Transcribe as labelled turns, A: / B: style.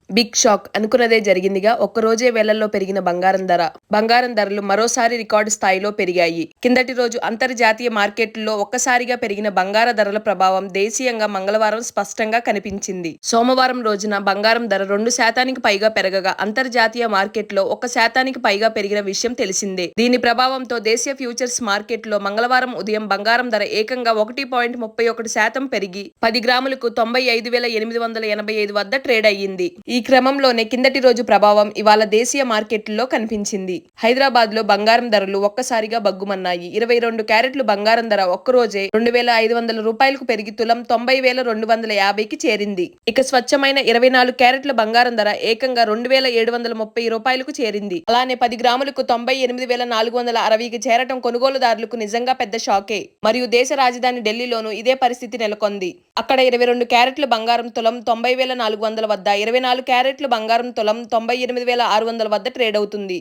A: Big shock అనుకున్నదే జరిగిందిగా. ఒక్కరోజే వేలల్లో పెరిగిన బంగారం ధర. బంగారం ధరలు మరోసారి రికార్డు స్థాయిలో పెరిగాయి. కిందటి రోజు అంతర్జాతీయ మార్కెట్లలో ఒక్కసారిగా పెరిగిన బంగార ధరల ప్రభావం దేశీయంగా మంగళవారం స్పష్టంగా కనిపించింది. సోమవారం రోజున బంగారం ధర 2% పైగా పెరగగా అంతర్జాతీయ మార్కెట్లో 1% పైగా పెరిగిన విషయం తెలిసిందే. దీని ప్రభావంతో దేశీయ ఫ్యూచర్స్ మార్కెట్లో మంగళవారం ఉదయం బంగారం ధర ఏకంగా 1.31% పెరిగి 10 గ్రాములకు 95,885 వద్ద ట్రేడ్ అయ్యింది. ఈ క్రమంలోనే కిందటి రోజు ప్రభావం ఇవాళ దేశీయ మార్కెట్లో కనిపించింది. హైదరాబాద్ లో బంగారం ధరలు ఒక్కసారిగా బగ్గుమన్నాయి. 22 క్యారెట్లు బంగారం ధర ఒక్కరోజే 2,500 రూపాయలకు పెరిగి తులం 90,250కి చేరింది. ఇక స్వచ్ఛమైన 24 క్యారెట్ల బంగారం ధర ఏకంగా 2,730 రూపాయలకు చేరింది. అలానే 10 గ్రాములకు 98,460కి చేరటం కొనుగోలుదారులకు నిజంగా పెద్ద షాకే. మరియు దేశ రాజధాని ఢిల్లీలోనూ ఇదే పరిస్థితి నెలకొంది. అక్కడ 22 క్యారెట్ల బంగారం తులం 90,400 వద్ద, 24 క్యారెట్లు బంగారం తులం 98,600 వద్ద ట్రేడ్ అవుతుంది.